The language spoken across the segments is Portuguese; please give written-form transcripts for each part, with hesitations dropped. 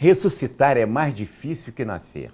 Ressuscitar é mais difícil que nascer.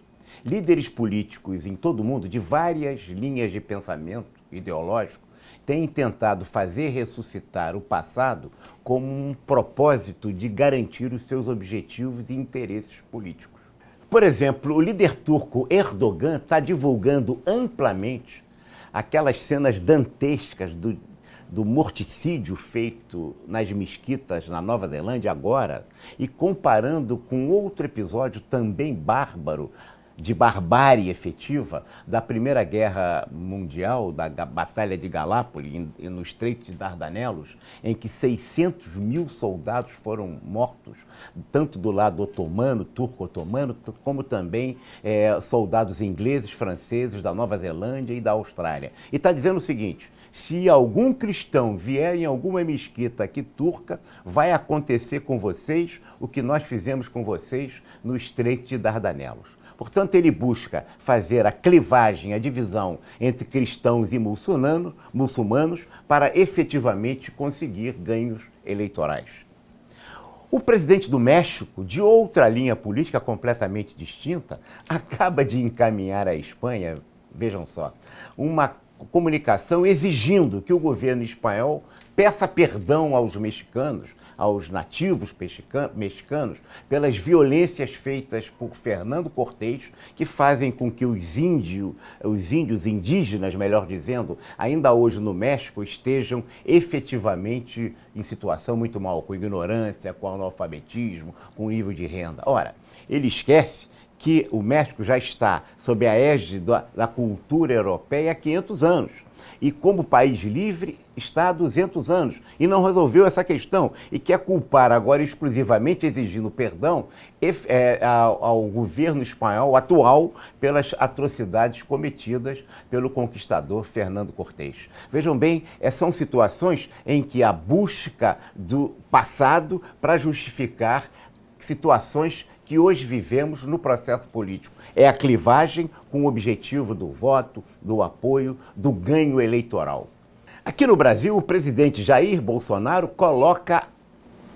Líderes políticos em todo o mundo, de várias linhas de pensamento ideológico, têm tentado fazer ressuscitar o passado como um propósito de garantir os seus objetivos e interesses políticos. Por exemplo, o líder turco Erdogan está divulgando amplamente aquelas cenas dantescas do morticídio feito nas mesquitas na Nova Zelândia agora e comparando com outro episódio também bárbaro, de barbárie efetiva, da Primeira Guerra Mundial, da Batalha de Galápoli, no Estreito de Dardanelos, em que 600 mil soldados foram mortos, tanto do lado otomano, turco-otomano, como também soldados ingleses, franceses, da Nova Zelândia e da Austrália. E está dizendo o seguinte: se algum cristão vier em alguma mesquita aqui turca, vai acontecer com vocês o que nós fizemos com vocês no Estreito de Dardanelos. Portanto, ele busca fazer a clivagem, a divisão entre cristãos e muçulmanos para efetivamente conseguir ganhos eleitorais. O presidente do México, de outra linha política completamente distinta, acaba de encaminhar à Espanha, vejam só, uma comunicação exigindo que o governo espanhol peça perdão aos mexicanos, aos nativos mexicanos, pelas violências feitas por Fernando Cortés, que fazem com que os índios indígenas, melhor dizendo, ainda hoje no México, estejam efetivamente em situação muito mal, com ignorância, com analfabetismo, com nível de renda. Ora, ele esquece que o México já está sob a égide da cultura europeia há 500 anos. E como país livre, está há 200 anos e não resolveu essa questão. E quer culpar agora exclusivamente, exigindo perdão, ao governo espanhol atual pelas atrocidades cometidas pelo conquistador Fernando Cortés. Vejam bem, são situações em que a busca do passado para justificar situações que hoje vivemos no processo político. É a clivagem com o objetivo do voto, do apoio, do ganho eleitoral. Aqui no Brasil, o presidente Jair Bolsonaro coloca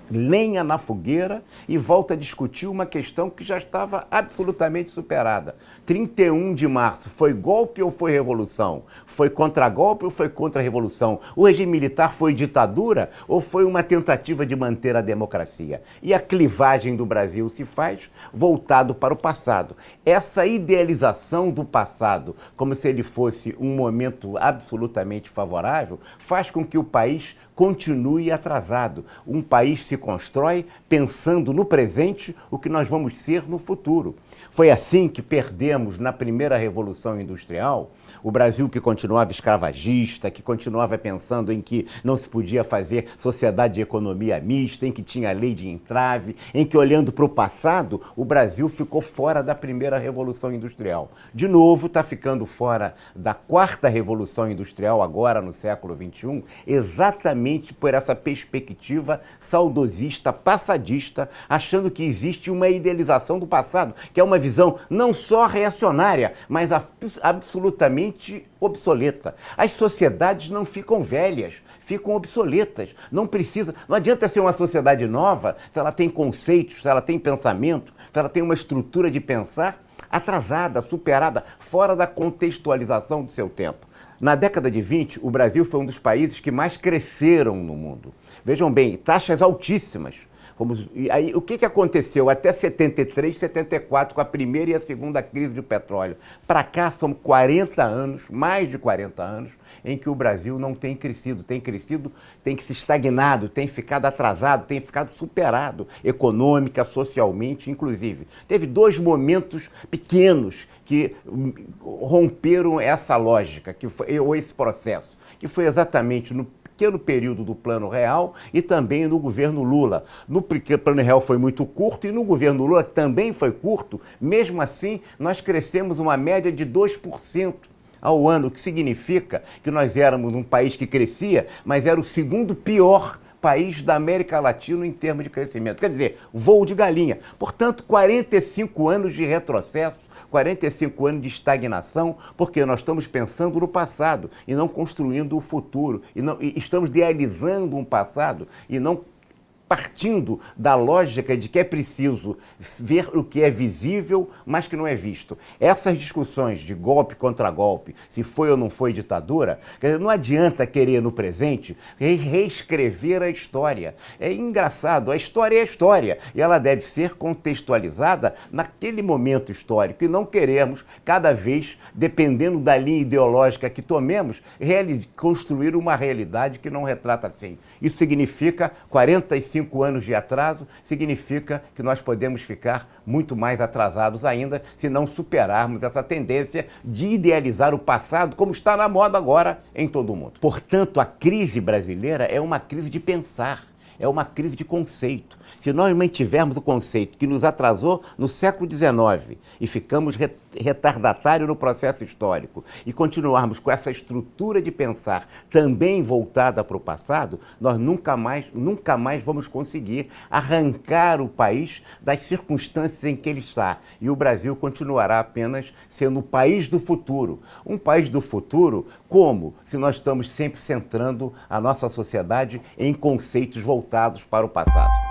lenha na fogueira e volta a discutir uma questão que já estava absolutamente superada. 31 de março, foi golpe ou foi revolução? Foi contragolpe ou foi contra-revolução? O regime militar foi ditadura ou foi uma tentativa de manter a democracia? E a clivagem do Brasil se faz voltado para o passado. Essa idealização do passado, como se ele fosse um momento absolutamente favorável, faz com que o país continue atrasado. Um país se constrói pensando no presente o que nós vamos ser no futuro. Foi assim que perdemos na primeira Revolução Industrial, o Brasil que continuava escravagista, que continuava pensando em que não se podia fazer sociedade de economia mista, em que tinha lei de entrave, em que, olhando para o passado, o Brasil ficou fora da primeira Revolução Industrial. De novo, está ficando fora da quarta Revolução Industrial, agora no século XXI, exatamente por essa perspectiva saudosista, passadista, achando que existe uma idealização do passado, que é uma visão não só reacionária, mas absolutamente obsoleta. As sociedades não ficam velhas, ficam obsoletas. Não adianta ser uma sociedade nova se ela tem conceitos, se ela tem pensamento, se ela tem uma estrutura de pensar atrasada, superada, fora da contextualização do seu tempo. Na década de 20, o Brasil foi um dos países que mais cresceram no mundo. Vejam bem, taxas altíssimas. E aí, o que aconteceu até 73, 74, com a primeira e a segunda crise do petróleo? Para cá são 40 anos, mais de 40 anos, em que o Brasil não tem crescido, tem se estagnado, tem ficado atrasado, tem ficado superado, econômica, socialmente, inclusive. Teve 2 momentos pequenos que romperam essa lógica, ou esse processo, que foi exatamente no pequeno período do Plano Real e também no governo Lula. No Plano Real foi muito curto e no governo Lula também foi curto. Mesmo assim, nós crescemos uma média de 2% ao ano, o que significa que nós éramos um país que crescia, mas era o segundo pior país da América Latina em termos de crescimento. Quer dizer, voo de galinha. Portanto, 45 anos de retrocesso, 45 anos de estagnação, porque nós estamos pensando no passado e não construindo o futuro. E estamos idealizando um passado e não partindo da lógica de que é preciso ver o que é visível, mas que não é visto. Essas discussões de golpe contra golpe, se foi ou não foi ditadura, quer dizer, não adianta querer no presente reescrever a história. É engraçado, a história é a história e ela deve ser contextualizada naquele momento histórico e não queremos, cada vez, dependendo da linha ideológica que tomemos, construir uma realidade que não retrata assim. Isso significa 45 anos de atraso, significa que nós podemos ficar muito mais atrasados ainda se não superarmos essa tendência de idealizar o passado como está na moda agora em todo o mundo. Portanto, a crise brasileira é uma crise de pensar. É uma crise de conceito. Se nós mantivermos o conceito que nos atrasou no século XIX e ficamos retardatários no processo histórico e continuarmos com essa estrutura de pensar também voltada para o passado, nós nunca mais vamos conseguir arrancar o país das circunstâncias em que ele está. E o Brasil continuará apenas sendo o país do futuro. Um país do futuro como? Se nós estamos sempre centrando a nossa sociedade em conceitos voltados para o passado.